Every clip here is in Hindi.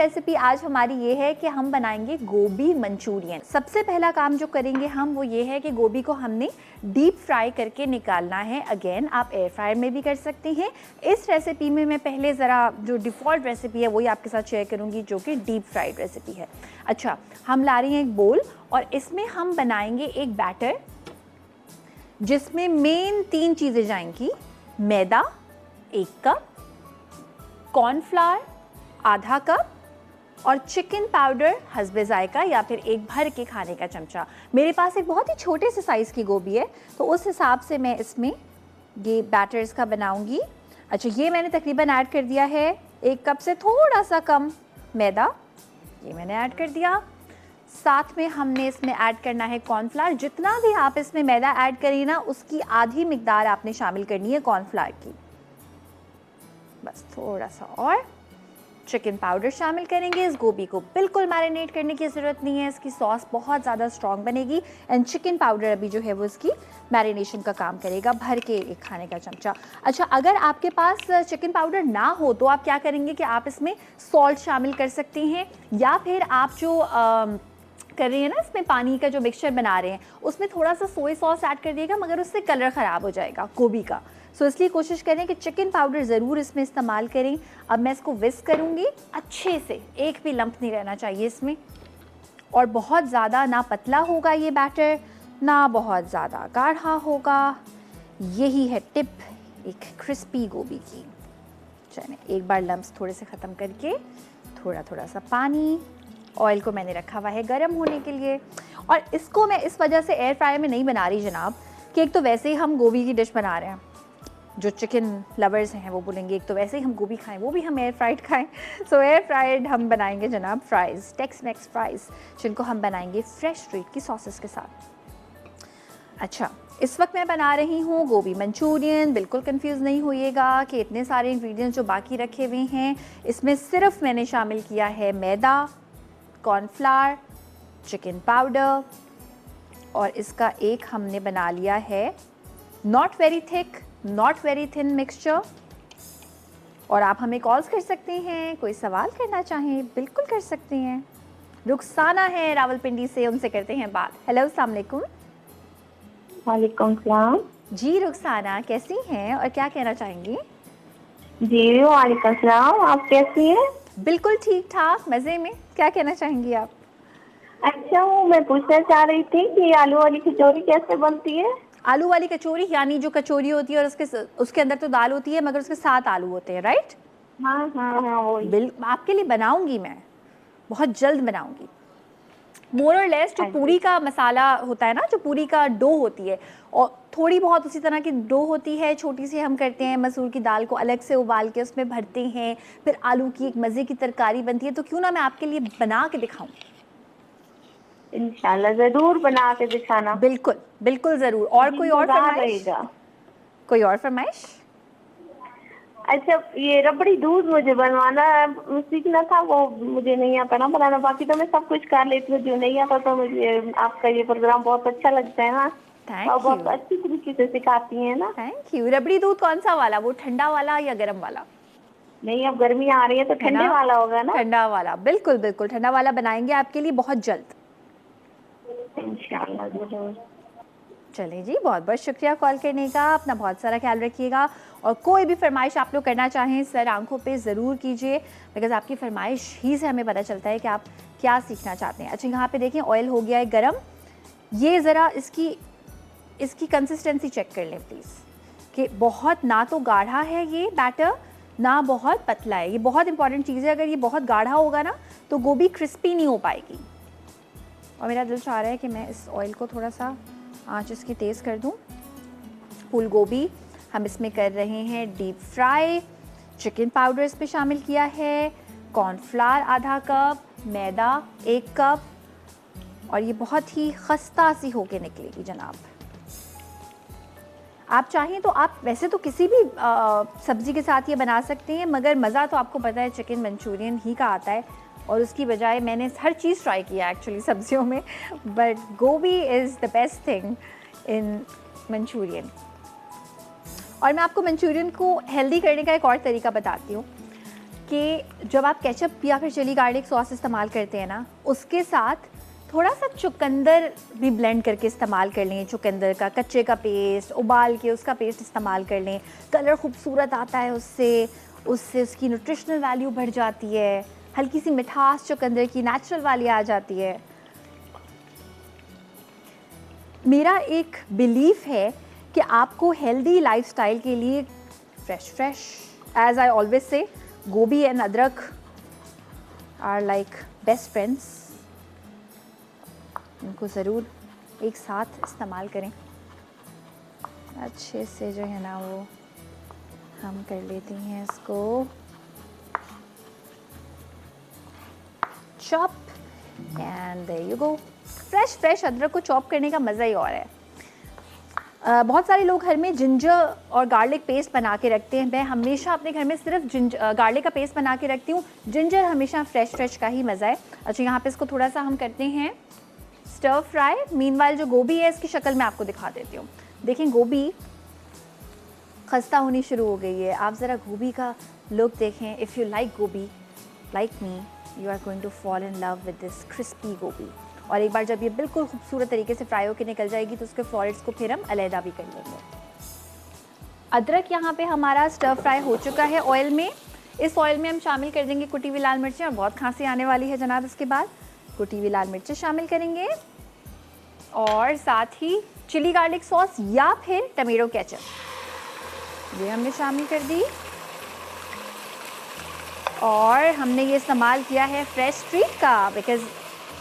रेसिपी आज हमारी ये है कि हम बनाएंगे गोभी मंचूरियन। सबसे पहला काम जो करेंगे हम वो ये है कि गोभी को हमने डीप फ्राई करके निकालना है। अगेन आप एयर फ्रायर में भी कर सकते हैं। इस रेसिपी में मैं पहले ज़रा जो डिफ़ॉल्ट रेसिपी है वही आपके साथ शेयर करूँगी, जो कि डीप फ्राइड रेसिपी है। अच्छा, हम ला रहे हैं एक बोल और इसमें हम बनाएंगे एक बैटर जिसमें मेन 3 चीज़ें जाएंगी। मैदा 1 कप, कॉर्नफ्लावर आधा कप और चिकन पाउडर हस्बे जायका या फिर एक भर के खाने का चमचा। मेरे पास एक बहुत ही छोटे से साइज़ की गोभी है तो उस हिसाब से मैं इसमें ये बैटर्स का बनाऊंगी। अच्छा, ये मैंने तकरीबन ऐड कर दिया है 1 कप से थोड़ा सा कम मैदा, ये मैंने ऐड कर दिया। साथ में हमने इसमें ऐड करना है कॉर्नफ्लावर। जितना भी आप इसमें मैदा ऐड करिए ना उसकी आधी मिकदार आपने शामिल करनी है कॉर्नफ्लावर की। बस थोड़ा सा और चिकन पाउडर शामिल करेंगे। इस गोभी को बिल्कुल मैरिनेट करने की ज़रूरत नहीं है, इसकी सॉस बहुत ज़्यादा स्ट्रॉन्ग बनेगी एंड चिकन पाउडर अभी जो है वो इसकी मैरिनेशन का काम करेगा, भर के एक खाने का चमचा। अच्छा, अगर आपके पास चिकन पाउडर ना हो तो आप क्या करेंगे कि आप इसमें सॉल्ट शामिल कर सकते हैं या फिर आप जो कर रही है ना इसमें पानी का जो मिक्सचर बना रहे हैं उसमें थोड़ा सा सोया सॉस ऐड कर दिएगा, मगर उससे कलर ख़राब हो जाएगा गोभी का। सो इसलिए कोशिश करें कि चिकन पाउडर ज़रूर इसमें इस्तेमाल करें। अब मैं इसको विस्क करूँगी अच्छे से, एक भी लंप नहीं रहना चाहिए इसमें। और बहुत ज़्यादा ना पतला होगा ये बैटर ना बहुत ज़्यादा गाढ़ा होगा। यही है टिप एक क्रिस्पी गोभी की। चलिए एक बार लम्प्स थोड़े से ख़त्म करके थोड़ा थोड़ा सा पानी, ऑयल को मैंने रखा हुआ है गर्म होने के लिए। और इसको मैं इस वजह से एयर फ्रायर में नहीं बना रही जनाब कि एक तो वैसे ही हम गोभी की डिश बना रहे हैं, जो चिकन लवर्स हैं वो बोलेंगे एक तो वैसे ही हम गोभी खाएं वो भी हम एयर फ्राइड खाएं। सो एयर फ्राइड हम बनाएंगे जनाब फ्राइज़, टेक्स मैक्स फ्राइज़, जिनको हम बनाएंगे फ्रेश स्ट्रीट की सॉसेस के साथ। अच्छा, इस वक्त मैं बना रही हूँ गोभी मंचूरियन। बिल्कुल कंफ्यूज नहीं होइएगा कि इतने सारे इंग्रेडिएंट्स जो बाकी रखे हुए हैं इसमें सिर्फ मैंने शामिल किया है मैदा, कॉर्नफ्लावर, चिकन पाउडर और इसका एक हमने बना लिया है not very thick not very thin mixture. और आप हमें कॉल्स कर सकते हैं, कोई सवाल करना चाहें बिल्कुल कर सकते हैं। रुखसाना है रावलपिंडी से, उनसे करते हैं बात। हेलो, अस्सलाम वालेकुम। वालेकुम सलाम। जी रुखसाना, कैसी हैं और क्या कहना चाहेंगी? जी वालेकुम सलाम, आप कैसी हैं? बिल्कुल ठीक ठाक, मज़े में। क्या कहना चाहेंगी आप? अच्छा, वो मैं पूछना चाह रही थी कि आलू वाली कचौरी कैसे बनती है? आलू वाली कचौरी यानी जो कचौरी होती है और उसके अंदर तो दाल होती है मगर उसके साथ आलू होते हैं, राइट? हाँ हाँ हाँ, वही। आपके लिए बनाऊंगी मैं, बहुत जल्द बनाऊंगी। मोर और लेस जो पूरी का मसाला होता है ना, जो पूरी का डो होती है और थोड़ी बहुत उसी तरह की डो होती है, छोटी सी हम करते हैं। मसूर की दाल को अलग से उबाल के उसमें भरते हैं, फिर आलू की एक मज़े की तरकारी बनती है। तो क्यों ना मैं आपके लिए बना के दिखाऊं? इंशाल्लाह जरूर बना के दिखाना। बिल्कुल बिल्कुल ज़रूर। और कोई और फरमाइश? कोई और फरमाइश? अच्छा, ये रबड़ी दूध मुझे बनवाना सीखना था, वो मुझे नहीं आता ना बनाना। बाकी तो मैं सब कुछ कर लेती हूँ, जो नहीं आता तो मुझे आपका ये प्रोग्राम बहुत अच्छा लगता है ना। और बहुत अच्छी तरीके से सिखाती हैं ना। Thank you. रबड़ी दूध कौन सा वाला, वो ठंडा वाला या गर्म वाला? नहीं, अब गर्मी आ रही है तो ठंडे वाला होगा ना। ठंडा वाला, बिल्कुल बिल्कुल ठंडा वाला बनाएंगे आपके लिए बहुत जल्द इंशाल्लाह जरूर। चलिए जी, बहुत बहुत शुक्रिया कॉल करने का। अपना बहुत सारा ख्याल रखिएगा और कोई भी फरमाइश आप लोग करना चाहें सर आंखों पे ज़रूर कीजिए, बिकॉज आपकी फरमाइश ही से हमें पता चलता है कि आप क्या सीखना चाहते हैं। अच्छा, यहाँ पे देखें ऑयल हो गया है गरम। ये ज़रा इसकी कंसिस्टेंसी चेक कर लें प्लीज़ कि बहुत ना तो गाढ़ा है ये बैटर ना बहुत पतला है। ये बहुत इंपॉर्टेंट चीज़ है, अगर ये बहुत गाढ़ा होगा ना तो गोभी क्रिस्पी नहीं हो पाएगी। और मेरा दिल चाह रहा है कि मैं इस ऑयल को थोड़ा सा आंच इसकी तेज़ कर दूं। फूल गोभी हम इसमें कर रहे हैं डीप फ्राई। चिकन पाउडर इसमें शामिल किया है, कॉर्नफ्लावर आधा कप, मैदा 1 कप और ये बहुत ही खस्ता सी होके निकलेगी जनाब। आप चाहें तो आप वैसे तो किसी भी सब्ज़ी के साथ ये बना सकते हैं, मगर मज़ा तो आपको पता है चिकन मंचूरियन ही का आता है और उसकी बजाय मैंने हर चीज़ ट्राई किया एक्चुअली सब्जियों में, बट गोभी is the best thing in Manchurian. और मैं आपको मंचूरियन को हेल्दी करने का एक और तरीका बताती हूँ कि कि जब आप केचप या फिर चिली गार्लिक सॉस इस्तेमाल करते हैं ना, उसके साथ थोड़ा सा चुकंदर भी ब्लेंड करके इस्तेमाल कर लें। चुकंदर का कच्चे का पेस्ट उबाल के उसका पेस्ट इस्तेमाल कर लें। कलर खूबसूरत आता है उससे उसकी न्यूट्रिशनल वैल्यू बढ़ जाती है, हल्की सी मिठास चुकंदर की नेचुरल वाली आ जाती है। मेरा एक बिलीफ है कि आपको हेल्दी लाइफस्टाइल के लिए fresh as I always say, गोभी एंड अदरक आर लाइक बेस्ट फ्रेंड्स। इनको ज़रूर एक साथ इस्तेमाल करें। अच्छे से जो है ना वो हम कर लेते हैं इसको chop and there you go. Fresh अदरक को चॉप करने का मज़ा ही और है। बहुत सारे लोग घर में जिंजर और गार्लिक पेस्ट बना के रखते हैं। मैं हमेशा अपने घर में सिर्फ गार्लिक का पेस्ट बना के रखती हूँ। जिंजर हमेशा फ्रेश का ही मज़ा है। अच्छा, यहाँ पे इसको थोड़ा सा हम करते हैं स्टर फ्राई। मीनवाइल जो गोभी है इसकी शक्ल मैं आपको दिखा देती हूँ। देखें गोभी खस्ता होनी शुरू हो गई है। आप ज़रा गोभी का लुक देखें। If you like gobhi like me, you are going to fall in love with this crispy gobhi. और एक बार जब ये बिल्कुल खूबसूरत तरीके से फ्राई होकर निकल जाएगी तो उसके फ्लोरेट्स को फिर हम अलहदा भी कर लेंगे। अदरक यहाँ पे हमारा स्टर फ्राई हो चुका है ऑयल में। इस ऑयल में हम शामिल कर देंगे कुटी हुई लाल मिर्चें। और बहुत खांसी आने वाली है जनाब, इसके बाद कुटी हुई लाल मिर्चें शामिल करेंगे और साथ ही चिली गार्लिक सॉस या फिर टमेटो केचप ये हमने शामिल कर दी। और हमने ये इस्तेमाल किया है फ्रेश स्ट्रीट का, बिकॉज़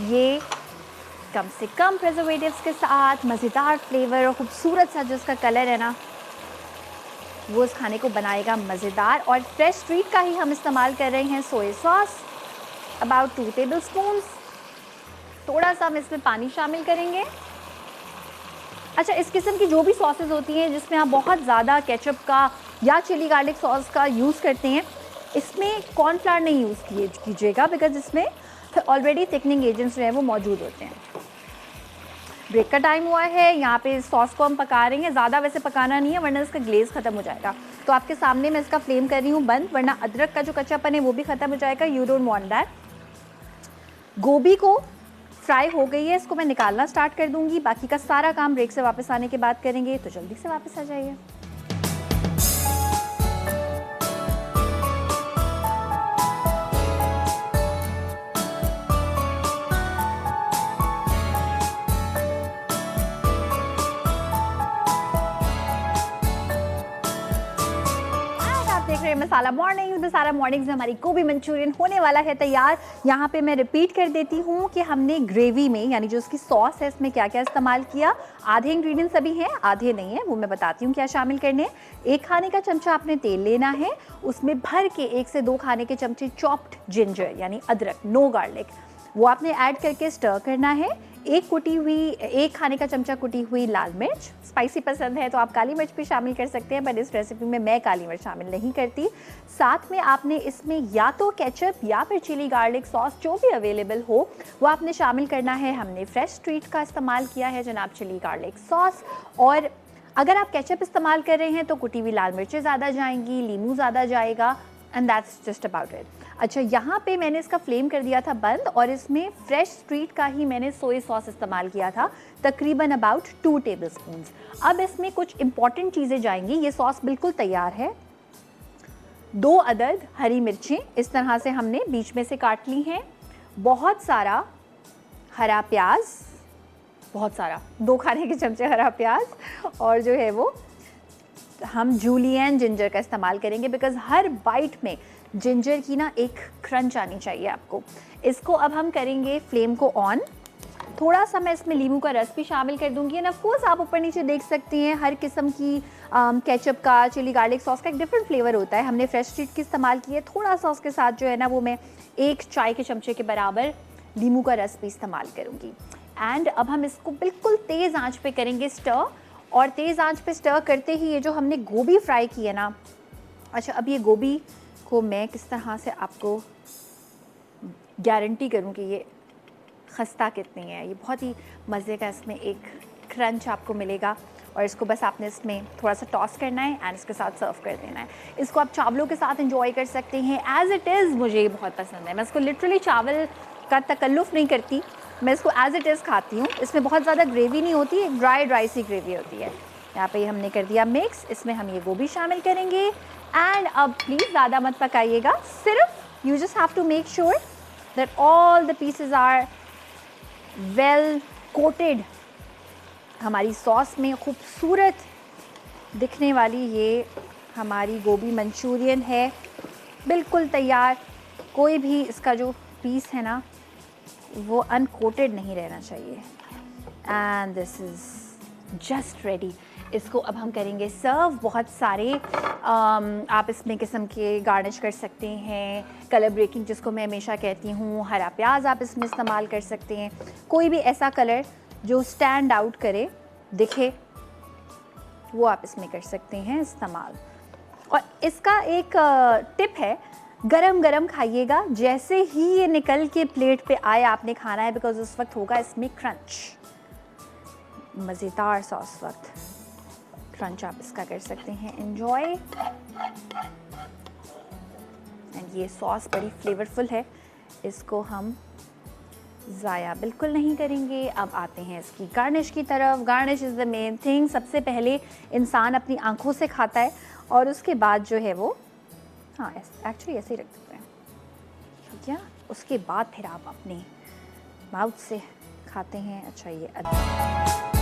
ये कम से कम प्रिजर्वेटिव्स के साथ मज़ेदार फ्लेवर और खूबसूरत सा जो इसका कलर है ना वो इस खाने को बनाएगा मज़ेदार। और फ्रेश स्ट्रीट का ही हम इस्तेमाल कर रहे हैं। Soya sauce about 2 table spoon. थोड़ा सा हम इसमें पानी शामिल करेंगे। अच्छा, इस किस्म की जो भी सॉसेज होती हैं जिसमें आप बहुत ज़्यादा केचप का या चिली गार्लिक सॉस का यूज़ करते हैं, इसमें कॉर्नफ्लावर नहीं यूज़ कीजिएगा, बिकॉज इसमें ऑलरेडी थिकनिंग एजेंट्स जो हैं वो मौजूद होते हैं। ब्रेक का टाइम हुआ है। यहाँ पे सॉस को हम पका रहे हैं। ज़्यादा वैसे पकाना नहीं है वरना इसका ग्लेज़ ख़त्म हो जाएगा। तो आपके सामने मैं इसका फ्लेम कर रही हूँ बंद, वरना अदरक का जो कच्चापन है वो भी ख़त्म हो जाएगा। You don't want that. गोभी को फ्राई हो गई है, इसको मैं निकालना स्टार्ट कर दूँगी। बाकी का सारा काम ब्रेक से वापस आने के बाद करेंगे, तो जल्दी से वापस आ जाइए। देख रहे हैं मसाला मॉर्निंग्स में हमारी गोभी मंचूरियन होने वाला है तैयार। यहाँ पे मैं रिपीट कर देती हूँ कि हमने ग्रेवी में यानी जो उसकी सॉस है इसमें क्या क्या इस्तेमाल किया। आधे इंग्रेडिएंट्स अभी हैं, आधे नहीं है, वो मैं बताती हूँ क्या शामिल करने हैं। 1 खाने का चमचा आपने तेल लेना है, उसमें भर के 1 से 2 खाने के चमचे चॉप्ड जिंजर यानी अदरक, नो गार्लिक, वो आपने ऐड करके स्टर करना है। 1 खाने का चमचा कुटी हुई लाल मिर्च। स्पाइसी पसंद है तो आप काली मिर्च भी शामिल कर सकते हैं, पर इस रेसिपी में मैं काली मिर्च शामिल नहीं करती। साथ में आपने इसमें या तो केचप या फिर चिली गार्लिक सॉस जो भी अवेलेबल हो वो आपने शामिल करना है। हमने फ्रेश स्ट्रीट का इस्तेमाल किया है जनाब चिली गार्लिक सॉस। और अगर आप केचप इस्तेमाल कर रहे हैं तो कुटी हुई लाल मिर्चें ज़्यादा जाएंगी, लीमू ज़्यादा जाएगा, and that's just about it. अच्छा, यहाँ पे मैंने इसका फ्लेम कर दिया था बंद और इसमें फ्रेश स्ट्रीट का ही मैंने सोया सॉस इस्तेमाल किया था, तकरीबन अबाउट 2 टेबल स्पून। अब इसमें कुछ इंपॉर्टेंट चीज़ें जाएंगी। ये सॉस बिल्कुल तैयार है। 2 अदद हरी मिर्चें इस तरह से हमने बीच में से काट ली हैं। बहुत सारा हरा प्याज, बहुत सारा 2 खाने के चमचे हरा प्याज। और जो है वो हम जूलियन जिंजर का इस्तेमाल करेंगे, बिकॉज हर बाइट में जिंजर की ना एक क्रंच आनी चाहिए आपको। इसको अब हम करेंगे फ्लेम को ऑन। थोड़ा सा मैं इसमें नींबू का रस भी शामिल कर दूंगी। एंड ऑफ कोर्स आप ऊपर नीचे देख सकती हैं हर किस्म की केचप का, चिली गार्लिक सॉस का एक डिफरेंट फ्लेवर होता है। हमने फ्रेश स्ट्रीट की इस्तेमाल की है। थोड़ा सा उसके साथ जो है ना वो मैं 1 चाय के चमचे के बराबर नींबू का रस भी इस्तेमाल करूँगी। एंड अब हम इसको बिल्कुल तेज़ आँच पे करेंगे स्टर। और तेज़ आंच पे स्टर करते ही ये जो हमने गोभी फ्राई की है ना, अच्छा अब ये गोभी को मैं किस तरह से आपको गारंटी करूं कि ये खस्ता कितनी है। ये बहुत ही मज़े का, इसमें एक क्रंच आपको मिलेगा और इसको बस आपने इसमें थोड़ा सा टॉस करना है एंड इसके साथ सर्व कर देना है। इसको आप चावलों के साथ एंजॉय कर सकते हैं एज़ इट इज़। मुझे बहुत पसंद है, मैं इसको लिटरली चावल का तकल्लुफ़ नहीं करती, मैं इसको एज़ इट इज़ खाती हूँ। इसमें बहुत ज़्यादा ग्रेवी नहीं होती, एक ड्राई सी ग्रेवी होती है। यहाँ पे हमने कर दिया मिक्स, इसमें हम ये गोभी शामिल करेंगे एंड अब प्लीज़ ज़्यादा मत पकाइएगा, सिर्फ you just have to make sure that all the pieces are well coated. हमारी सॉस में खूबसूरत दिखने वाली ये हमारी गोभी मंचूरियन है बिल्कुल तैयार। कोई भी इसका जो पीस है ना वो अनकोटेड नहीं रहना चाहिए and this is just ready. इसको अब हम करेंगे सर्व। बहुत सारे आप इसमें किस्म के गार्निश कर सकते हैं, कलर ब्रेकिंग जिसको मैं हमेशा कहती हूँ, हरा प्याज आप इसमें इस्तेमाल कर सकते हैं, कोई भी ऐसा कलर जो स्टैंड आउट करे, दिखे, वो आप इसमें कर सकते हैं इस्तेमाल। और इसका एक टिप है, गरम गरम खाइएगा, जैसे ही ये निकल के प्लेट पे आए आपने खाना है, बिकॉज उस वक्त होगा इसमें क्रंच, मज़ेदार सा उस वक्त क्रंच आप इसका कर सकते हैं एंजॉय। एंड ये सॉस बड़ी फ्लेवरफुल है, इसको हम ज़ाया बिल्कुल नहीं करेंगे। अब आते हैं इसकी गार्निश की तरफ। Garnish is the main thing. सबसे पहले इंसान अपनी आंखों से खाता है और उसके बाद जो है वो, हाँ एक्चुअली ऐसे ही रख देते हैं, ठीक है, उसके बाद फिर आप अपने माउथ से खाते हैं। अच्छा ये